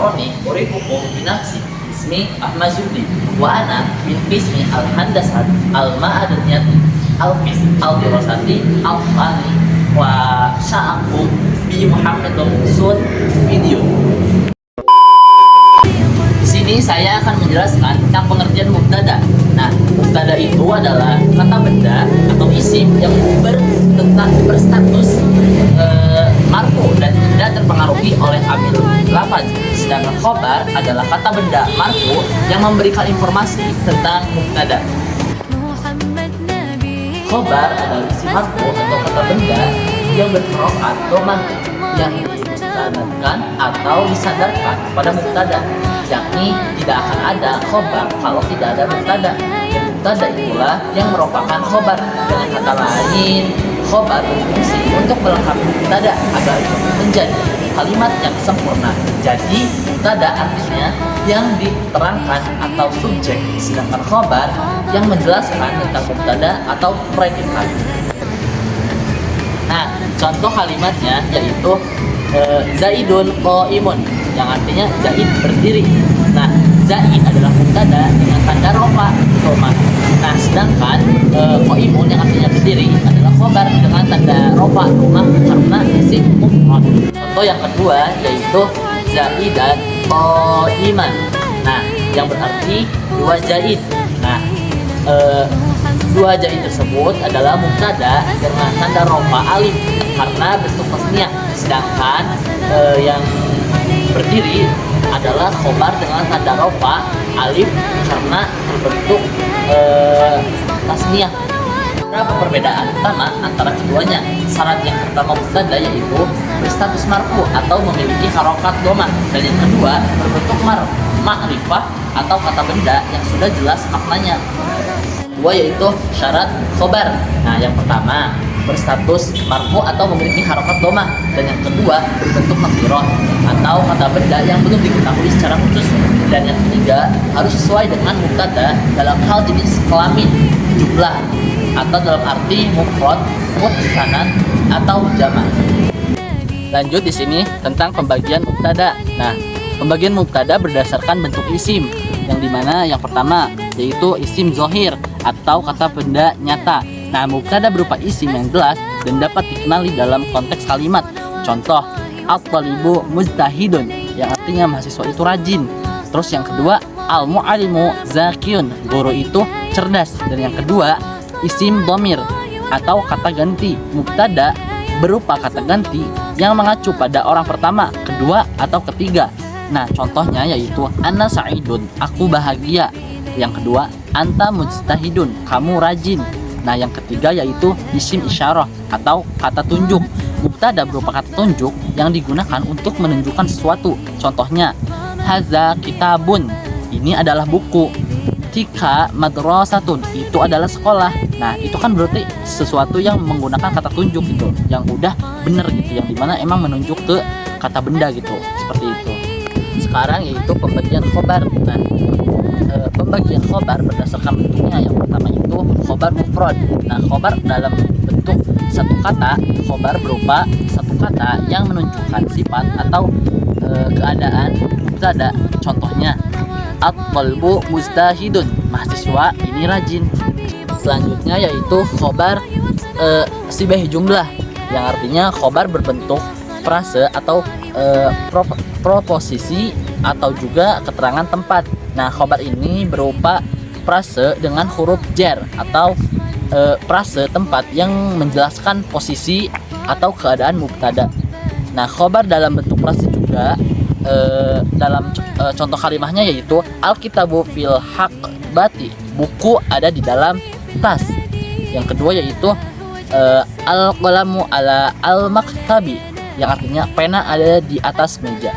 Al-Farabi urifukum binafsi ismi Ahmad Zubdi wa ana min qismi al-handasat al-ma'adaniyati al-qism al-dirasati al-fani wa sya'akum bi Muhammadun Sud video. Di sini saya akan menjelaskan tentang pengertian mubtada. Nah, mubtada itu adalah kata benda atau isim yang berstatus marfu dan tidak terpengaruhi oleh amil lafaz. Sedangkan khobar adalah kata benda marfu yang memberikan informasi tentang mubtada. Khobar adalah isim marfu atau kata benda yang berharokat dhamma yang dimustadakan atau disandarkan pada mubtada, yakni tidak akan ada khobar kalau tidak ada mubtada. Dan mubtada itulah yang merupakan khobar. Dengan kata lain, khobar berfungsi untuk melengkapi mubtada agar itu menjadi kalimat yang sempurna. Jadi mubtada artinya yang diterangkan atau subjek, sedangkan khobar yang menjelaskan tentang mubtada atau predikat. Nah, contoh kalimatnya yaitu Zaidun qaimun, yang artinya Zaid berdiri. Nah, Zaid adalah mubtada dengan tanda rafa dhamma. Nah, sedangkan qaimun yang artinya berdiri adalah khobar dengan tanda rafa dhamma karena isim mufrad. Contoh yang kedua yaitu Zaidan qaiman. Nah, yang berarti dua Zaid. Nah, dua Zaid tersebut adalah mubtada dengan tanda rafa alif karena bentuk tasniyah, sedangkan yang berdiri adalah khobar dengan tanda rafa alif karena terbentuk tasniyah. Berapa perbedaan utama antara keduanya? Syarat yang pertama mubtada yaitu berstatus marfu atau memiliki harokat dhamma, dan yang kedua berbentuk ma'rifah atau kata benda yang sudah jelas maknanya. Dua yaitu syarat khobar. Nah, yang pertama berstatus marfu atau memiliki harokat dhamma, dan yang kedua berbentuk nakirah atau kata benda yang belum diketahui secara khusus, dan yang ketiga harus sesuai dengan mubtada dalam hal jenis kelamin, jumlah, atau dalam arti mufrad, mutsanan, atau jama'. Lanjut di sini tentang pembagian mubtada. Nah, pembagian mubtada berdasarkan bentuk isim, yang dimana yang pertama yaitu isim zohir atau kata benda nyata. Nah, mubtada berupa isim yang jelas dan dapat dikenali dalam konteks kalimat. Contoh, at-talibu mujtahidun, yang artinya mahasiswa itu rajin. Terus yang kedua, al-mu'alimu zakiyun, guru itu cerdas. Dan yang kedua, isim dhamir atau kata ganti. Mubtada berupa kata ganti yang mengacu pada orang pertama, kedua, atau ketiga. Nah, contohnya yaitu ana sa'idun, aku bahagia. Yang kedua, anta mujtahidun, kamu rajin. Nah, yang ketiga yaitu isim isyarah atau kata tunjuk. Mubtada berupa kata tunjuk yang digunakan untuk menunjukkan sesuatu. Contohnya, haza kitabun, ini adalah buku. Tika madrasatun, itu adalah sekolah. Nah, itu kan berarti sesuatu yang menggunakan kata tunjuk gitu, yang udah bener gitu, yang dimana emang menunjuk ke kata benda gitu, seperti itu. Sekarang yaitu pembagian khobar. Nah, pembagian khobar berdasarkan bentuknya. Yang pertama itu khobar mufrad. Nah, khobar dalam bentuk satu kata. Khobar berupa satu kata yang menunjukkan sifat atau keadaan mubtada. Contohnya, at-talbu mujtahidun, mahasiswa ini rajin. Selanjutnya yaitu khobar sibah jumlah, yang artinya khobar berbentuk frase atau proposisi atau juga keterangan tempat. Nah, khobar ini berupa frase dengan huruf jar atau frase tempat yang menjelaskan posisi atau keadaan mubtada. Nah, khobar dalam bentuk frase juga dalam contoh kalimahnya yaitu al-kitabu fil haqbati, buku ada di dalam tas. Yang kedua yaitu al-qalamu ala al-maktabi, yang artinya pena ada di atas meja.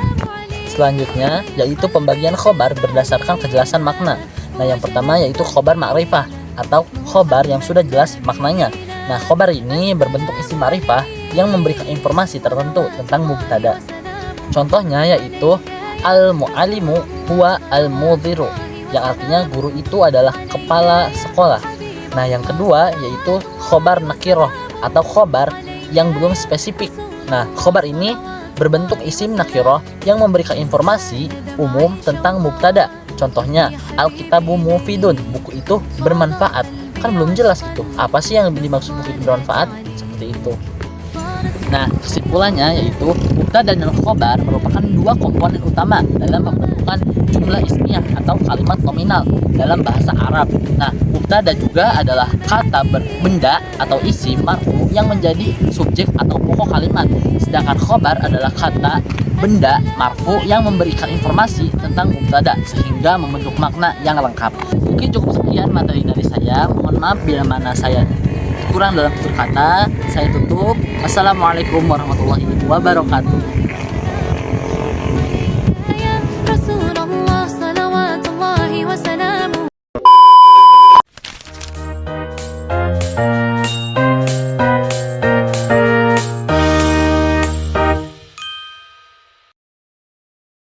Selanjutnya yaitu pembagian khobar berdasarkan kejelasan makna. Nah, yang pertama yaitu khobar ma'rifah atau khobar yang sudah jelas maknanya. Nah, khobar ini berbentuk isim ma'rifah yang memberikan informasi tertentu tentang mubtada. Contohnya yaitu al-mu'alimu huwa al-mudhiru, yang artinya guru itu adalah kepala sekolah. Nah, yang kedua yaitu khobar nakiroh atau khobar yang belum spesifik. Nah, khobar ini berbentuk isim nakirah yang memberikan informasi umum tentang mubtada. Contohnya, Alkitabu mufidun, buku itu bermanfaat. Kan belum jelas gitu, apa sih yang dimaksud buku itu bermanfaat? Seperti itu. Nah, kesimpulannya yaitu mubtada dan khobar merupakan dua komponen utama dalam pembentukan jumlah ismiyah atau kalimat nominal dalam bahasa Arab. Nah, mubtada juga adalah kata benda atau isim marfu yang menjadi subjek atau pokok kalimat. Sedangkan khobar adalah kata benda marfu yang memberikan informasi tentang mubtada sehingga membentuk makna yang lengkap. Mungkin cukup sekian materi dari saya. Mohon maaf bila mana saya kurang dalam tutur kata. Saya tutup. Assalamualaikum warahmatullahi wabarakatuh. يا رسول الله صلوات الله وسلامه